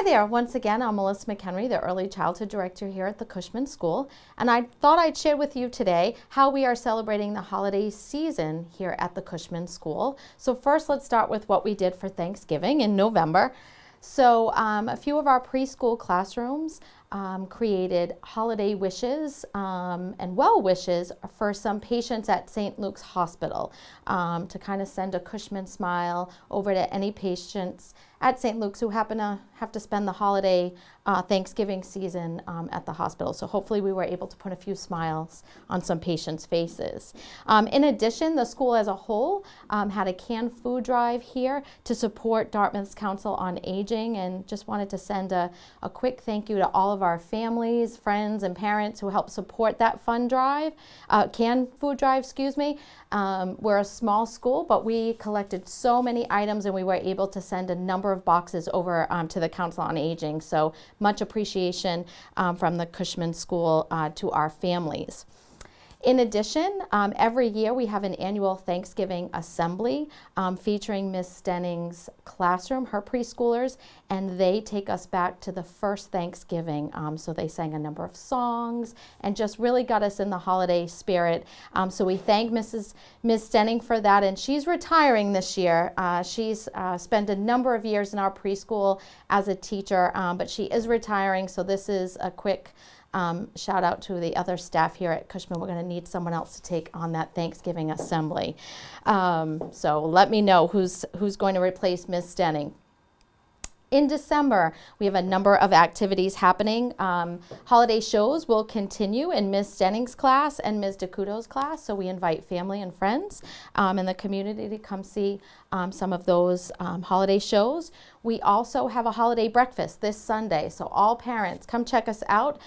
there, once again, I'm Melissa McHenry, the Early Childhood Director here at the Cushman School, and I thought I'd share with you today how we are celebrating the holiday season here at the Cushman School. So first, let's start with what we did for Thanksgiving in November. So a few of our preschool classrooms created holiday wishes and well wishes for some patients at St. Luke's Hospital to kind of send a Cushman smile over to any patients at St. Luke's who happen to have to spend the holiday Thanksgiving season at the hospital. So hopefully we were able to put a few smiles on some patients' faces. In addition, the school as a whole had a canned food drive here to support Dartmouth's Council on Aging, and just wanted to send a quick thank you to all of our families, friends, and parents who helped support that fund drive, canned food drive, excuse me. We're a small school, but we collected so many items and we were able to send a number of boxes over to the Council on Aging. So much appreciation from the Cushman School to our families. In addition, every year we have an annual Thanksgiving assembly featuring Miss Stenning's classroom, her preschoolers, and they take us back to the first Thanksgiving. So they sang a number of songs and just really got us in the holiday spirit. So we thank Miss Stenning for that, and she's retiring this year. She's spent a number of years in our preschool as a teacher, but she is retiring, so this is a quick shout out to the other staff here at Cushman. We're going to need someone else to take on that Thanksgiving assembly. So let me know who's going to replace Ms. Stenning. In December, we have a number of activities happening. Holiday shows will continue in Ms. Stenning's class and Ms. DeCuto's class, so we invite family and friends in the community to come see some of those holiday shows. We also have a holiday breakfast this Sunday, so all parents, come check us out.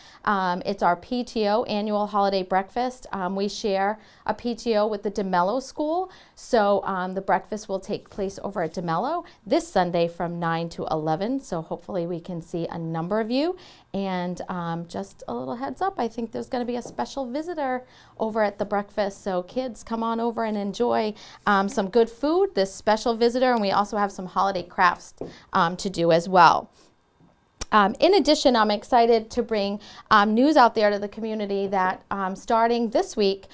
It's our PTO annual holiday breakfast. We share a PTO with the DeMello School, so the breakfast will take place over at DeMello this Sunday from 9 to 11, so hopefully we can see a number of you. And just a little heads up, I think there's going to be a special visitor over at the breakfast, so kids, come on over and enjoy some good food, this special visitor, and we also have some holiday crafts to do as well. In addition, I'm excited to bring news out there to the community that starting this week,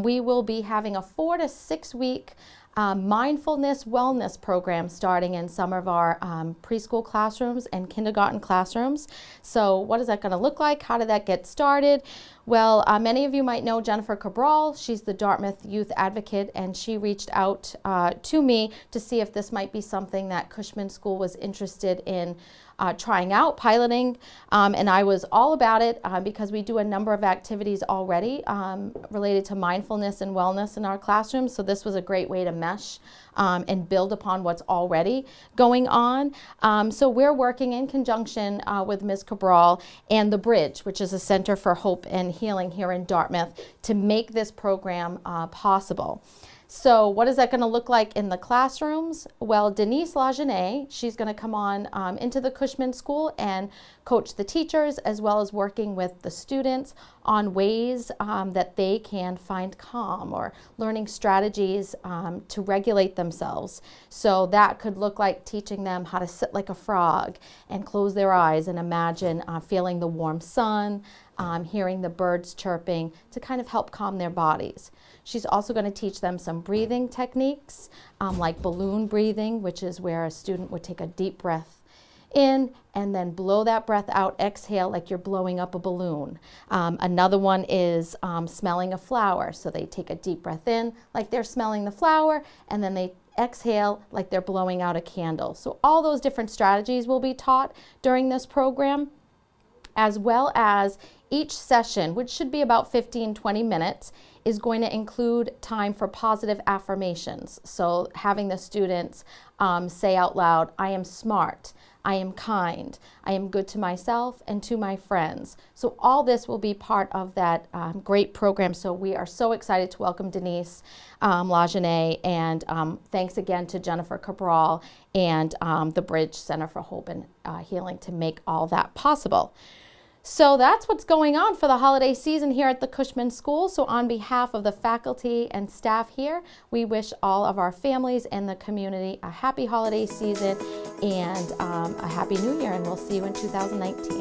we will be having a 4 to 6 week mindfulness wellness program starting in some of our preschool classrooms and kindergarten classrooms. So what is that going to look like? How did that get started? Well, many of you might know Jennifer Cabral. She's the Dartmouth youth advocate, and she reached out to me to see if this might be something that Cushman School was interested in trying out, piloting, and I was all about it because we do a number of activities already related to mindfulness and wellness in our classrooms, so this was a great way to mesh and build upon what's already going on. So we're working in conjunction with Ms. Cabral and The Bridge, which is a Center for Hope and Healing here in Dartmouth, to make this program possible. So what is that going to look like in the classrooms? Well, Denise Lajeunesse, she's going to come on into the Cushman School and coach the teachers, as well as working with the students on ways that they can find calm, or learning strategies to regulate themselves. So that could look like teaching them how to sit like a frog and close their eyes and imagine feeling the warm sun, hearing the birds chirping, to kind of help calm their bodies. She's also going to teach them some breathing techniques, like balloon breathing, which is where a student would take a deep breath in and then blow that breath out, exhale like you're blowing up a balloon. Another one is smelling a flower. So they take a deep breath in like they're smelling the flower, and then they exhale like they're blowing out a candle. So all those different strategies will be taught during this program, as well as each session, which should be about 15-20 minutes, is going to include time for positive affirmations. So having the students say out loud, I am smart, I am kind, I am good to myself and to my friends. So all this will be part of that great program. So we are so excited to welcome Denise Lajeunesse, and thanks again to Jennifer Cabral and the Bridge Center for Hope and Healing to make all that possible. So that's what's going on for the holiday season here at the Cushman School. So on behalf of the faculty and staff here, we wish all of our families and the community a happy holiday season and a happy new year, and we'll see you in 2019.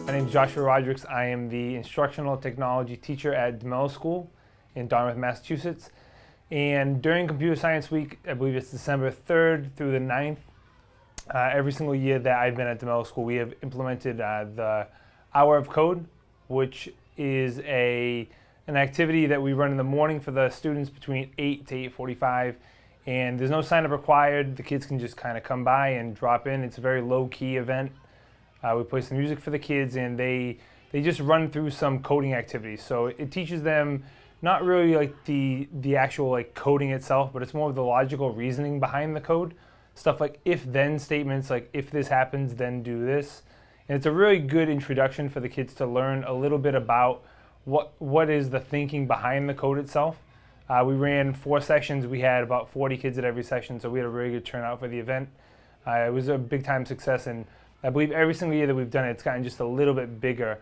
My name is Joshua Rodrigues. I am the instructional technology teacher at Cushman School in Dartmouth, Massachusetts. And during Computer Science Week, I believe it's December 3rd through the 9th, every single year that I've been at Cushman School, we have implemented the Hour of Code, which is an activity that we run in the morning for the students between 8 to 8:45. And there's no sign up required. The kids can just kind of come by and drop in. It's a very low-key event. We play some music for the kids, and they just run through some coding activities. So it teaches them not really like the actual like coding itself, but it's more of the logical reasoning behind the code. Stuff like if-then statements, like if this happens, then do this. And it's a really good introduction for the kids to learn a little bit about what is the thinking behind the code itself. We ran 4 sessions. We had about 40 kids at every session, so we had a really good turnout for the event. It was a big time success, and I believe every single year that we've done it, it's gotten just a little bit bigger,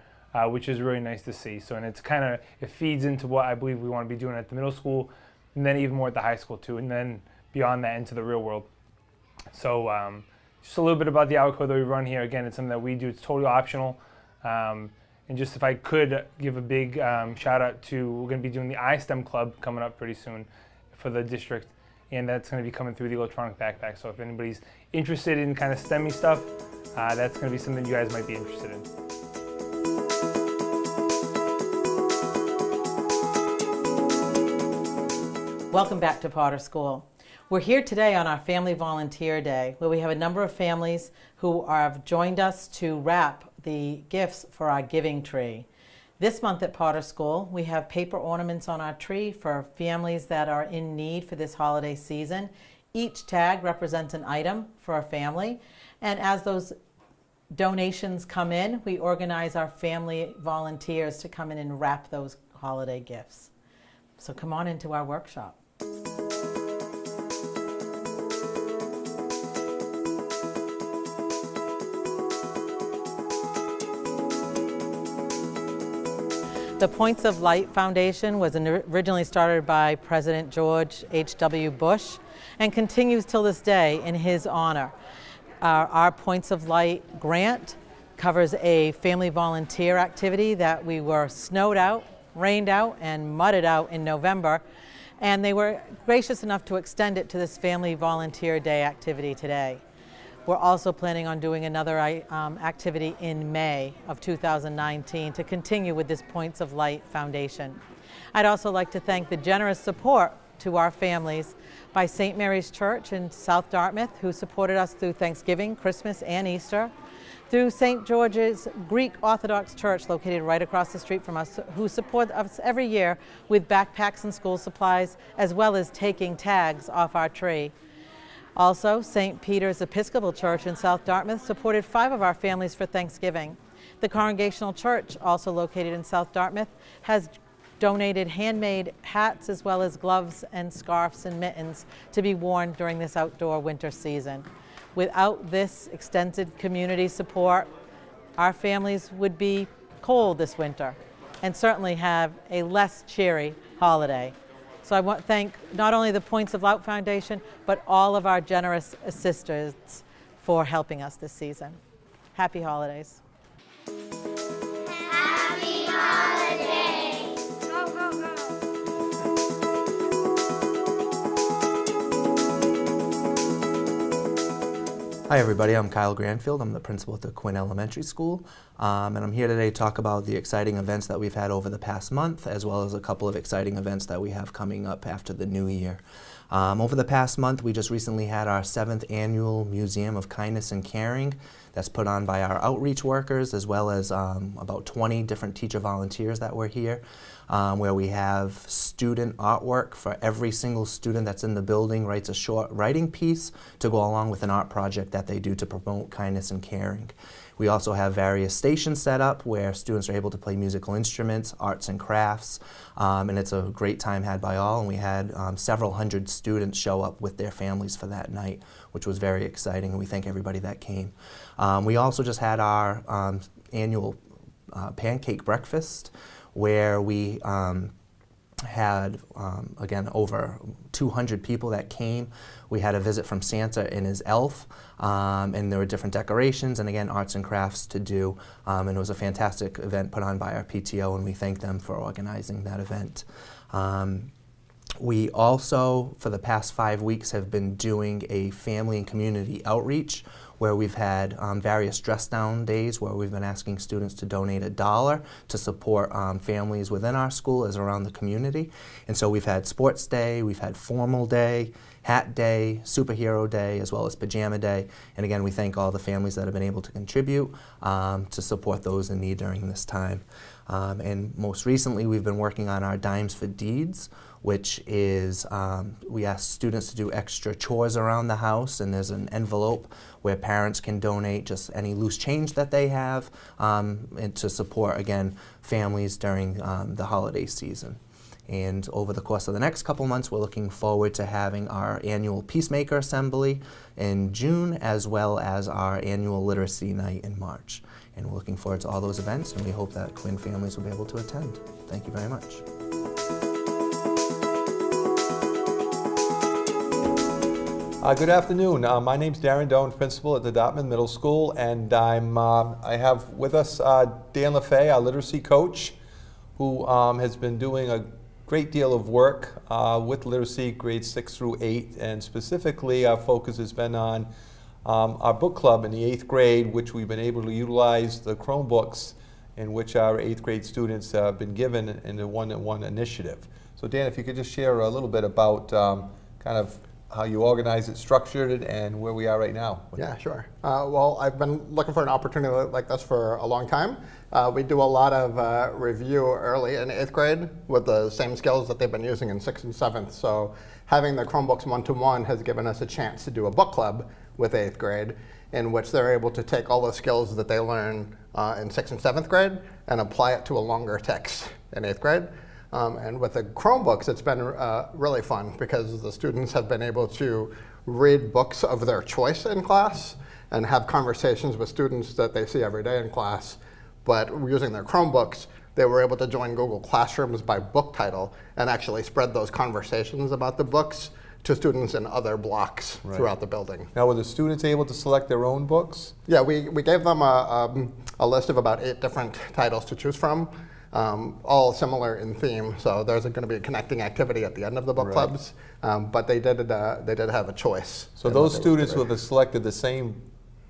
which is really nice to see. So, and it feeds into what I believe we want to be doing at the middle school, and then even more at the high school too, and then beyond that into the real world. So just a little bit about the hour code that we run here. Again, it's something that we do. It's totally optional. And just if I could give a big shout out to, we're going to be doing the iSTEM Club coming up pretty soon for the district. And that's going to be coming through the electronic backpack. So if anybody's interested in kind of STEM-y stuff, that's going to be something you guys might be interested in. Welcome back to Potter School. We're here today on our Family Volunteer Day, where we have a number of families who have joined us to wrap the gifts for our giving tree. This month at Potter School, we have paper ornaments on our tree for families that are in need for this holiday season. Each tag represents an item for a family, and as those donations come in, we organize our family volunteers to come in and wrap those holiday gifts. So come on into our workshop. The Points of Light Foundation was originally started by President George H.W. Bush and continues till this day in his honor. Our Points of Light grant covers a family volunteer activity that we were snowed out, rained out, and mudded out in November, and they were gracious enough to extend it to this Family Volunteer Day activity today. We're also planning on doing another activity in May of 2019 to continue with this Points of Light Foundation. I'd also like to thank the generous support to our families by St. Mary's Church in South Dartmouth, who supported us through Thanksgiving, Christmas, and Easter, through St. George's Greek Orthodox Church located right across the street from us, who support us every year with backpacks and school supplies, as well as taking tags off our tree. Also, St. Peter's Episcopal Church in South Dartmouth supported 5 of our families for Thanksgiving. The Congregational Church, also located in South Dartmouth, has donated handmade hats as well as gloves and scarves and mittens to be worn during this outdoor winter season. Without this extended community support, our families would be cold this winter and certainly have a less cheery holiday. So I want to thank not only the Points of Light Foundation, but all of our generous assistants for helping us this season. Happy holidays. Happy holidays. Go, go, go. Hi everybody, I'm Kyle Granfield. I'm the principal at the Quinn Elementary School, and I'm here today to talk about the exciting events that we've had over the past month, as well as a couple of exciting events that we have coming up after the new year. Over the past month, we just recently had our 7th annual Museum of Kindness and Caring that's put on by our outreach workers, as well as about 20 different teacher volunteers that were here, where we have student artwork for every single student that's in the building writes a short writing piece to go along with an art project that they do to promote kindness and caring. We also have various stations set up where students are able to play musical instruments, arts and crafts, and it's a great time had by all, and we had several hundred students show up with their families for that night, which was very exciting, and we thank everybody that came. We also just had our annual pancake breakfast, where we had, again, over 200 people that came. We had a visit from Santa and his elf, and there were different decorations and, again, arts and crafts to do. And it was a fantastic event put on by our PTO, and we thank them for organizing that event. We also, for the past 5 weeks, have been doing a family and community outreach, where we've had various dress down days where we've been asking students to donate $1 to support families within our school as around the community. And so we've had sports day, we've had formal day, hat day, superhero day, as well as pajama day. And again, we thank all the families that have been able to contribute to support those in need during this time. And most recently, we've been working on our Dimes for Deeds, which is we ask students to do extra chores around the house, and there's an envelope where parents can donate just any loose change that they have, and to support, again, families during the holiday season. And over the course of the next couple months, we're looking forward to having our annual Peacemaker Assembly in June, as well as our annual Literacy Night in March. And we're looking forward to all those events, and we hope that Quinn families will be able to attend. Thank you very much. Good afternoon. My name's Darren Doan, principal at the Dartmouth Middle School, and I have with us Dan LaFay, our literacy coach, who has been doing a great deal of work with literacy grades 6 through 8, and specifically our focus has been on our book club in the 8th grade, which we've been able to utilize the Chromebooks in which our 8th grade students have been given in the one-to-one initiative. So Dan, if you could just share a little bit about kind of how you organize it, structured it, and where we are right now. Yeah, sure. Well, I've been looking for an opportunity like this for a long time. We do a lot of review early in 8th grade with the same skills that they've been using in 6th and 7th. So having the Chromebooks one-to-one has given us a chance to do a book club with 8th grade, in which they're able to take all the skills that they learn in 6th and 7th grade and apply it to a longer text in 8th grade. And with the Chromebooks, it's been really fun because the students have been able to read books of their choice in class and have conversations with students that they see every day in class. But using their Chromebooks, they were able to join Google Classrooms by book title and actually spread those conversations about the books to students in other blocks throughout the building. Now, were the students able to select their own books? Yeah, we gave them a list of about 8 different titles to choose from. All similar in theme, so there's going to be a connecting activity at the end of the book clubs, but they did have a choice. So those students who have selected the same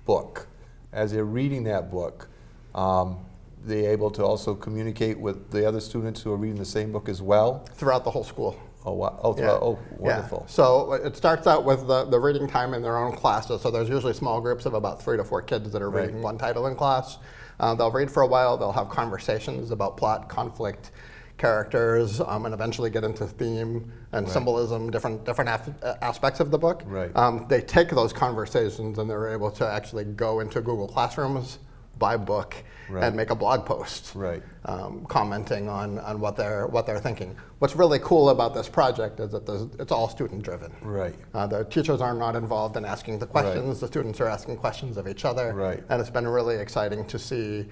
book, as they're reading that book, they're able to also communicate with the other students who are reading the same book as well? Throughout the whole school. Oh, wow. Oh, Yeah. Oh, wonderful. Yeah. So it starts out with the reading time in their own classes, so there's usually small groups of about 3 to 4 kids that are reading one title in class. They'll read for a while, they'll have conversations about plot, conflict, characters, and eventually get into theme and symbolism, different aspects of the book. They take those conversations and they're able to actually go into Google Classrooms, buy book, and make a blog post commenting on what they're thinking. What's really cool about this project is that it's all student driven. The teachers are not involved in asking the questions. The students are asking questions of each other. And it's been really exciting to see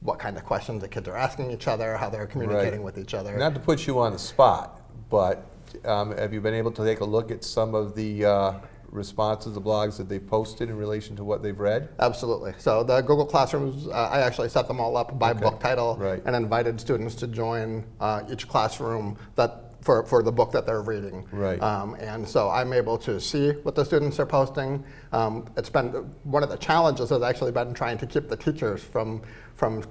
what kind of questions the kids are asking each other, how they're communicating with each other. Not to put you on the spot, but have you been able to take a look at some of the responses, the blogs that they've posted in relation to what they've read? Absolutely. So the Google Classrooms, I actually set them all up by book title and invited students to join each classroom for the book that they're reading. And so I'm able to see what the students are posting. It's been one of the challenges has actually been trying to keep the teachers from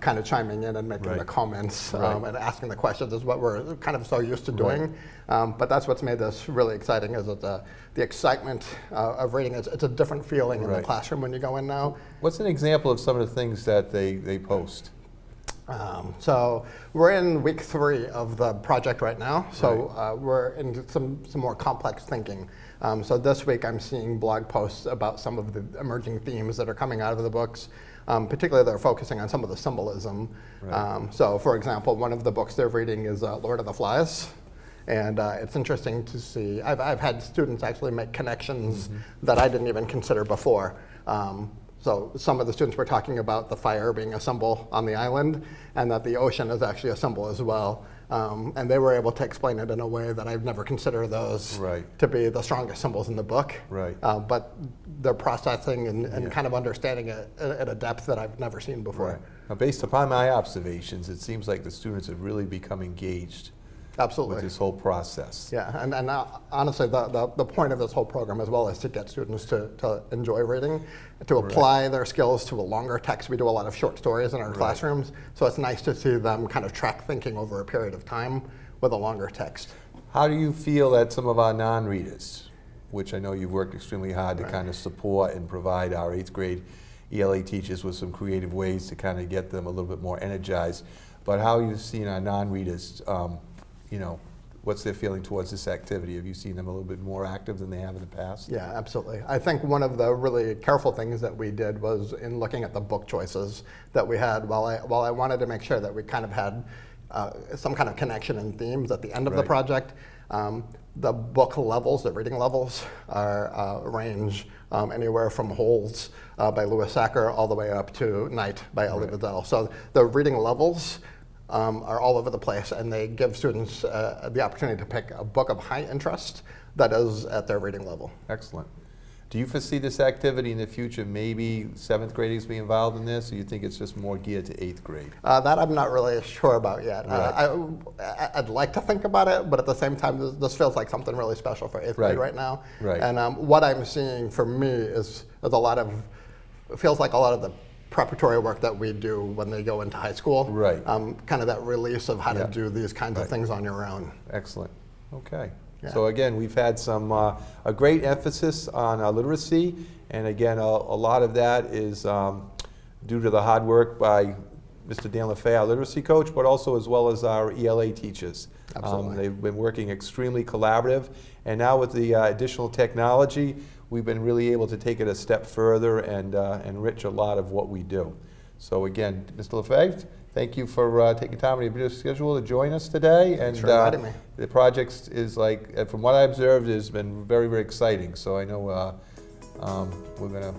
kind of chiming in and making the comments and asking the questions is what we're kind of so used to doing. But that's what's made this really exciting is that the excitement of reading, it's a different feeling in the classroom when you go in now. What's an example of some of the things that they post? So we're in week 3 of the project right now. So we're in some more complex thinking. So this week I'm seeing blog posts about some of the emerging themes that are coming out of the books. Particularly they're focusing on some of the symbolism. So for example, one of the books they're reading is Lord of the Flies. And it's interesting to see. I've had students actually make connections that I didn't even consider before. So some of the students were talking about the fire being a symbol on the island, and that the ocean is actually a symbol as well. And they were able to explain it in a way that I've never considered those to be the strongest symbols in the book. But they're processing and kind of understanding it at a depth that I've never seen before. Now, based upon my observations, it seems like the students have really become engaged with this whole process. Yeah, and honestly, the point of this whole program as well is to get students to enjoy reading, to apply their skills to a longer text. We do a lot of short stories in our classrooms, so it's nice to see them kind of track thinking over a period of time with a longer text. How do you feel that some of our non-readers, which I know you've worked extremely hard to kind of support and provide our 8th grade ELA teachers with some creative ways to kind of get them a little bit more energized, but how have you seen our non-readers, you know, what's their feeling towards this activity? Have you seen them a little bit more active than they have in the past? Yeah, absolutely. I think one of the really careful things that we did was in looking at the book choices that we had. While I wanted to make sure that we kind of had some kind of connection and themes at the end of the project, the book levels, the reading levels, are range anywhere from Holes by Louis Sachar all the way up to Night by Elie Wiesel. So the reading levels are all over the place, and they give students the opportunity to pick a book of high interest that is at their reading level. Excellent. Do you foresee this activity in the future, maybe 7th graders be involved in this, or you think it's just more geared to 8th grade? That I'm not really sure about yet. I'd like to think about it, but at the same time, this feels like something really special for 8th grade right now. And what I'm seeing for me is feels like a lot of the preparatory work that we do when they go into high school. Kind of that release of how to do these kinds of things on your own. Excellent. Okay. So again, we've had some a great emphasis on literacy, and again, a lot of that is due to the hard work by Mr. Dan LaFay, our literacy coach, but also as well as our ELA teachers. They've been working extremely collaborative, and now with the additional technology, we've been really able to take it a step further and enrich a lot of what we do. So again, Mr. LaFay, thank you for taking time out of your busy schedule to join us today. And the project is, like, from what I observed, has been very, very exciting. So I know we're going to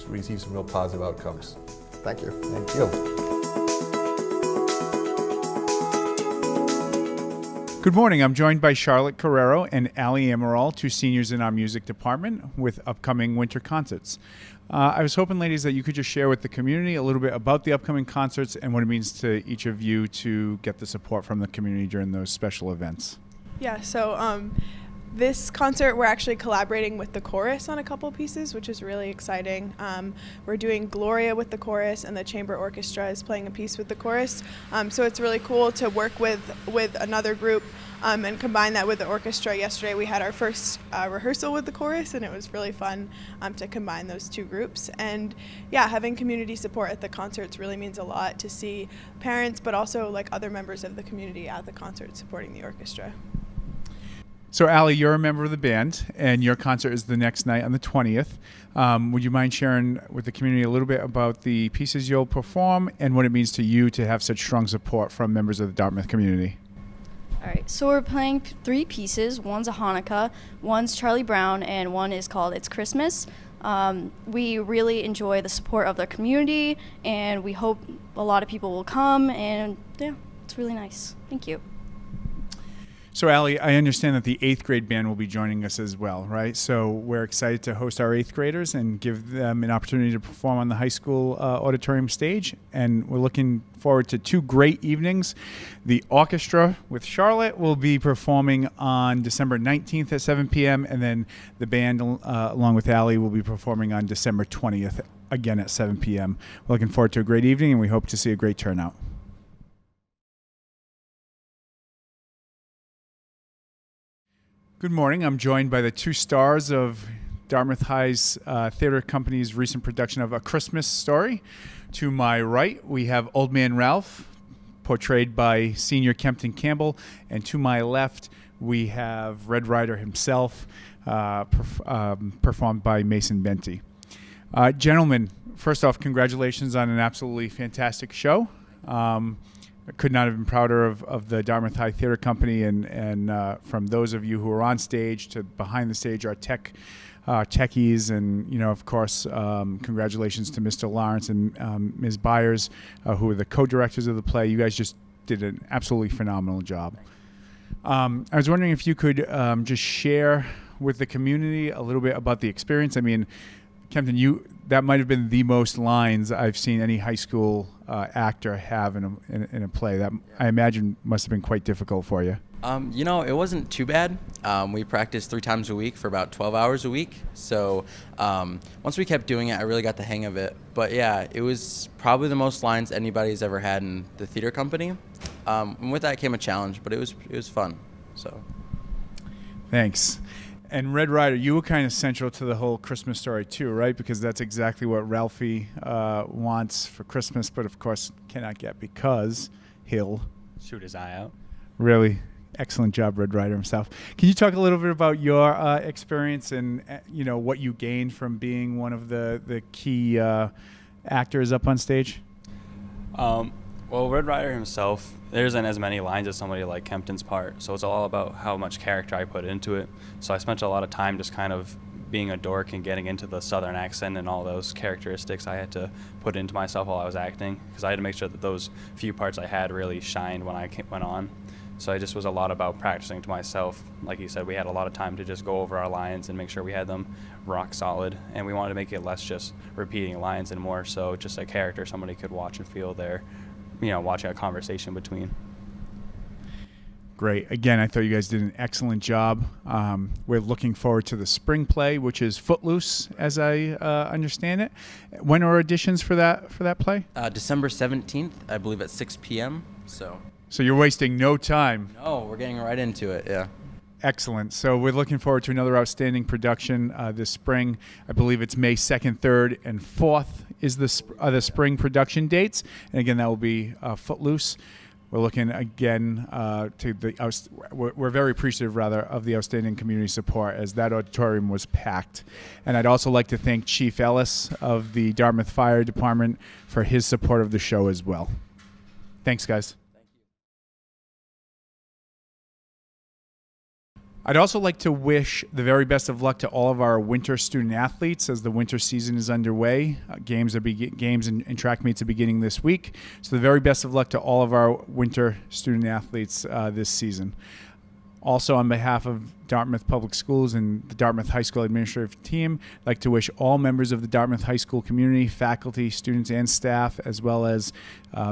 receive some real positive outcomes. Thank you. Thank you. Good morning. I'm joined by Charlotte Carrero and Ali Amaral, 2 seniors in our music department with upcoming winter concerts. I was hoping, ladies, that you could just share with the community a little bit about the upcoming concerts and what it means to each of you to get the support from the community during those special events. Yeah, so this concert, we're actually collaborating with the chorus on a couple pieces, which is really exciting. We're doing Gloria with the chorus, and the chamber orchestra is playing a piece with the chorus. So it's really cool to work with another group and combine that with the orchestra. Yesterday we had our first rehearsal with the chorus, and it was really fun to combine those 2 groups. And yeah, having community support at the concerts really means a lot, to see parents, but also like other members of the community at the concert supporting the orchestra. So, Ali, you're a member of the band, and your concert is the next night on the 20th. Would you mind sharing with the community a little bit about the pieces you'll perform and what it means to you to have such strong support from members of the Dartmouth community? All right, so we're playing 3 pieces. One's a Hanukkah, one's Charlie Brown, and one is called It's Christmas. We really enjoy the support of the community, and we hope a lot of people will come, and yeah, it's really nice. Thank you. So, Ali, I understand that the 8th grade band will be joining us as well, right? So we're excited to host our 8th graders and give them an opportunity to perform on the high school auditorium stage. And we're looking forward to 2 great evenings. The orchestra with Charlotte will be performing on December 19th at 7 p.m. And then the band, along with Ali, will be performing on December 20th, again at 7 p.m. We're looking forward to a great evening, and we hope to see a great turnout. Good morning. I'm joined by the 2 stars of Dartmouth High's theater company's recent production of A Christmas Story. To my right, we have Old Man Ralph, portrayed by senior Kempton Campbell. And to my left, we have Red Ryder himself, performed by Mason Benty. Gentlemen, first off, congratulations on an absolutely fantastic show. could not have been prouder of the Dartmouth High Theater Company, and from those of you who are on stage to behind the stage, our techies, and of course, congratulations to Mr. Lawrence and Ms. Byers, who are the co-directors of the play. You guys just did an absolutely phenomenal job. I was wondering if you could just share with the community a little bit about the experience. I mean, Kempton, that might have been the most lines I've seen any high school actor have in a play. That I imagine must have been quite difficult for you. It wasn't too bad. We practiced 3 times a week for about 12 hours a week. So once we kept doing it, I really got the hang of it. But yeah, it was probably the most lines anybody's ever had in the theater company. And with that came a challenge, but it was fun. So thanks. And Red Ryder, you were kind of central to the whole Christmas story too, right? Because that's exactly what Ralphie wants for Christmas, but of course cannot get because he'll shoot his eye out. Really excellent job, Red Ryder himself. Can you talk a little bit about your experience and what you gained from being one of the key actors up on stage? Well, Red Ryder himself, there isn't as many lines as somebody like Kempton's part, so it's all about how much character I put into it. So I spent a lot of time just kind of being a dork and getting into the southern accent and all those characteristics I had to put into myself while I was acting, because I had to make sure that those few parts I had really shined when I went on. So it just was a lot about practicing to myself. Like you said, we had a lot of time to just go over our lines and make sure we had them rock solid, and we wanted to make it less just repeating lines and more so just a character somebody could watch and feel there, watching a conversation between. Great. Again, I thought you guys did an excellent job. We're looking forward to the spring play, which is Footloose, as I understand it. When are auditions for that play? December 17th, I believe at 6 p.m. So you're wasting no time. No, we're getting right into it, yeah. Excellent. So we're looking forward to another outstanding production this spring. I believe it's May 2nd, 3rd, and 4th is the spring production dates. And again, that will be Footloose. We're looking again we're very appreciative, rather, of the outstanding community support, as that auditorium was packed. And I'd also like to thank Chief Ellis of the Dartmouth Fire Department for his support of the show as well. Thanks, guys. I'd also like to wish the very best of luck to all of our winter student athletes as the winter season is underway. Games and track meets are beginning this week. So the very best of luck to all of our winter student athletes this season. Also, on behalf of Dartmouth Public Schools and the Dartmouth High School administrative team, I'd like to wish all members of the Dartmouth High School community, faculty, students, and staff, as well as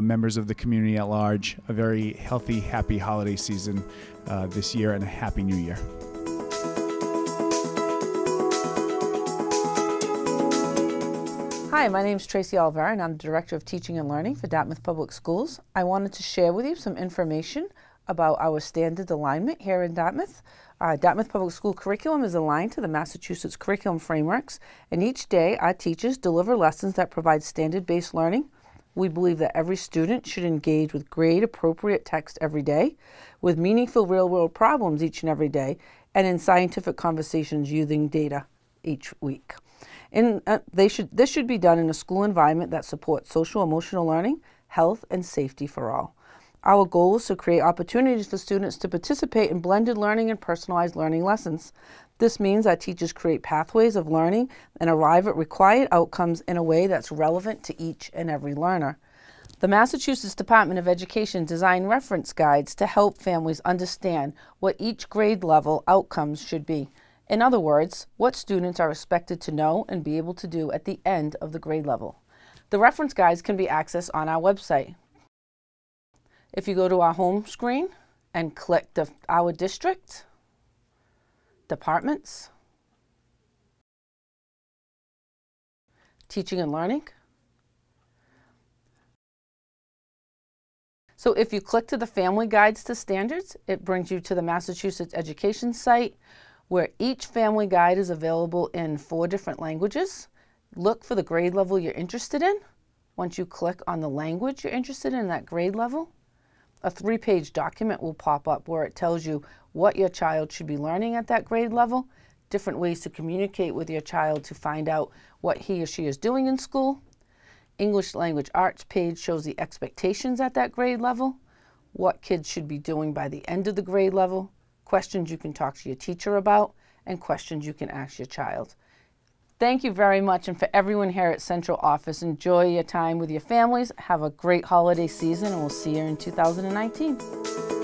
members of the community at large, a very healthy, happy holiday season this year, and a happy new year. Hi, my name is Tracy Olvera, and I'm the Director of Teaching and Learning for Dartmouth Public Schools. I wanted to share with you some information about our standard alignment here in Dartmouth. Dartmouth Public School curriculum is aligned to the Massachusetts curriculum frameworks, and each day our teachers deliver lessons that provide standard-based learning. We believe that every student should engage with grade-appropriate text every day, with meaningful real-world problems each and every day, and in scientific conversations using data each week. This should be done in a school environment that supports social-emotional learning, health, and safety for all. Our goal is to create opportunities for students to participate in blended learning and personalized learning lessons. This means our teachers create pathways of learning and arrive at required outcomes in a way that's relevant to each and every learner. The Massachusetts Department of Education designed reference guides to help families understand what each grade level outcomes should be. In other words, what students are expected to know and be able to do at the end of the grade level. The reference guides can be accessed on our website. If you go to our home screen and click our district, departments, teaching and learning. So if you click to the family guides to standards, it brings you to the Massachusetts education site, where each family guide is available in 4 different languages. Look for the grade level you're interested in. Once you click on the language you're interested in that grade level, a 3-page document will pop up where it tells you what your child should be learning at that grade level, different ways to communicate with your child to find out what he or she is doing in school. English language arts page shows the expectations at that grade level. what kids should be doing by the end of the grade level, questions you can talk to your teacher about, and questions you can ask your child. Thank you very much, and for everyone here at Central Office, enjoy your time with your families. Have a great holiday season, and we'll see you in 2019.